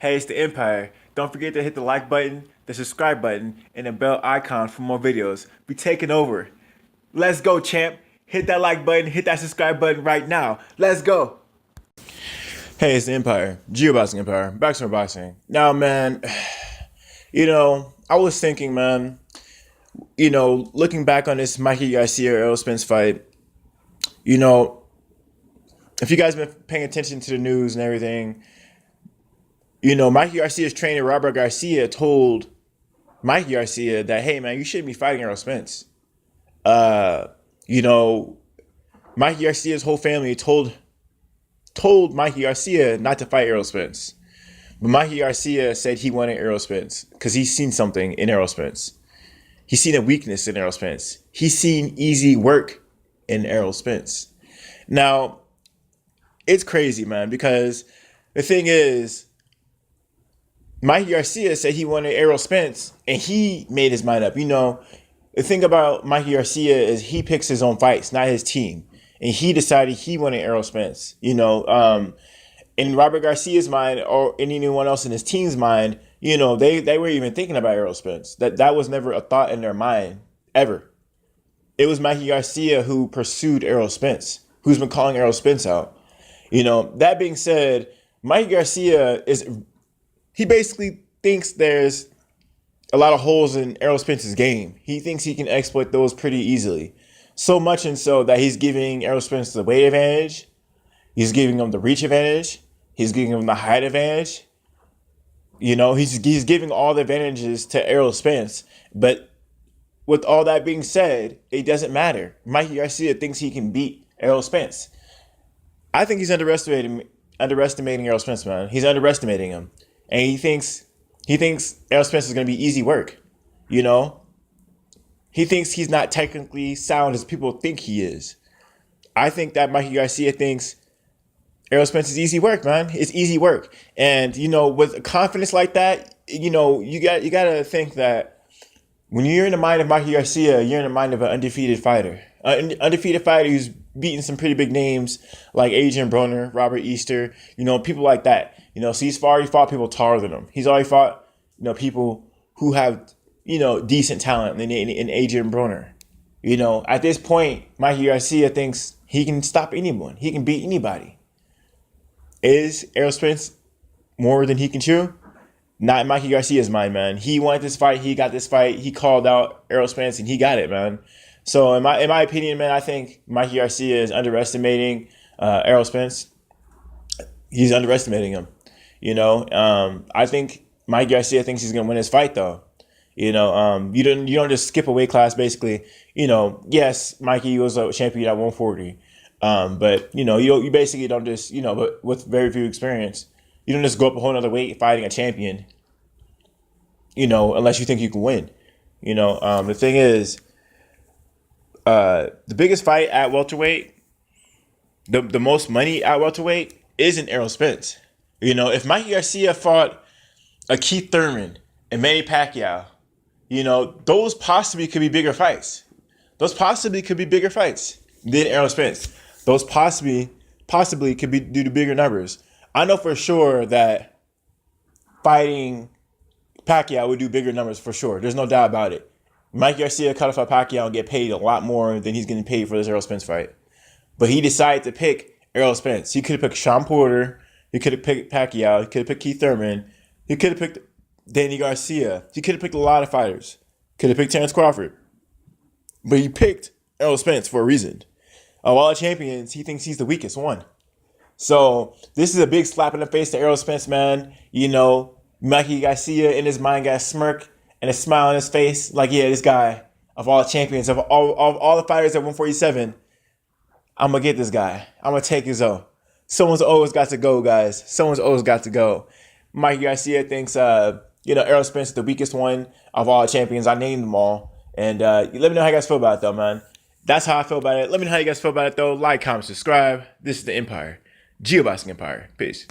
Hey, it's the Empire. Don't forget to hit the like button, the subscribe button, and the bell icon for more videos. We taking over. Let's go, champ. Hit that like button, hit that subscribe button right now. Let's go. Hey, it's the Empire. Geoboxing Empire. Boxing for boxing. Now, man, I was thinking, man, looking back on this Mikey Garcia Errol Spence fight, you know, if you guys been paying attention to the news and everything, Mikey Garcia's trainer, Robert Garcia, told Mikey Garcia that, hey, man, you shouldn't be fighting Errol Spence. Uh, you know, Mikey Garcia's whole family told Mikey Garcia not to fight Errol Spence. But Mikey Garcia said he wanted Errol Spence because he's seen something in Errol Spence. He's seen a weakness in Errol Spence. He's seen easy work in Errol Spence. Now, it's crazy, man, because the thing is, Mikey Garcia said he wanted Errol Spence, and he made his mind up. The thing about Mikey Garcia is he picks his own fights, not his team. And he decided he wanted Errol Spence. In Robert Garcia's mind, or anyone else in his team's mind, they were even thinking about Errol Spence. That was never a thought in their mind, ever. It was Mikey Garcia who pursued Errol Spence, who's been calling Errol Spence out. That being said, Mikey Garcia he basically thinks there's a lot of holes in Errol Spence's game. He thinks he can exploit those pretty easily. So much and so that he's giving Errol Spence the weight advantage. He's giving him the reach advantage. He's giving him the height advantage. He's giving all the advantages to Errol Spence. But with all that being said, it doesn't matter. Mikey Garcia thinks he can beat Errol Spence. I think he's underestimating Errol Spence, man. He's underestimating him. And he thinks Errol Spence is going to be easy work. He thinks he's not technically sound as people think he is. I think that Mikey Garcia thinks Errol Spence is easy work, man. It's easy work. And, with confidence like that, you got to think that when you're in the mind of Mikey Garcia, you're in the mind of an undefeated fighter. An undefeated fighter who's beaten some pretty big names like Adrian Broner, Robert Easter, people like that. So he's already fought people taller than him. He's already fought, people who have, decent talent in Adrian Broner. At this point, Mikey Garcia thinks he can stop anyone. He can beat anybody. Is Errol Spence more than he can chew? Not in Mikey Garcia's mind, man. He wanted this fight. He got this fight. He called out Errol Spence, and he got it, man. So in my opinion, man, I think Mikey Garcia is underestimating Errol Spence. He's underestimating him. I think Mikey Garcia thinks he's gonna win his fight, though. You don't just skip a weight class. Basically, yes, Mikey was a champion at 140, but you basically don't just but with very few experience, you don't just go up a whole other weight fighting a champion. Unless you think you can win. The thing is, the biggest fight at welterweight, the most money at welterweight isn't Errol Spence. If Mikey Garcia fought a Keith Thurman and Manny Pacquiao, those possibly could be bigger fights. Those possibly could be bigger fights than Errol Spence. Those possibly could be due to bigger numbers. I know for sure that fighting Pacquiao would do bigger numbers for sure. There's no doubt about it. Mikey Garcia could have fought Pacquiao and get paid a lot more than he's getting paid for this Errol Spence fight. But he decided to pick Errol Spence. He could have picked Sean Porter. He could have picked Pacquiao. He could have picked Keith Thurman. He could have picked Danny Garcia. He could have picked a lot of fighters. Could have picked Terrence Crawford. But he picked Errol Spence for a reason. Of all the champions, he thinks he's the weakest one. So this is a big slap in the face to Errol Spence, man. Mikey Garcia in his mind got a smirk and a smile on his face. Like, yeah, this guy, of all the champions, of all the fighters at 147, I'm going to get this guy. I'm going to take his O. Someone's always got to go, guys. Someone's always got to go. Mikey Garcia thinks, Errol Spence is the weakest one of all the champions. I named them all. And let me know how you guys feel about it, though, man. That's how I feel about it. Let me know how you guys feel about it, though. Like, comment, subscribe. This is the Empire. Geoboxing Empire. Peace.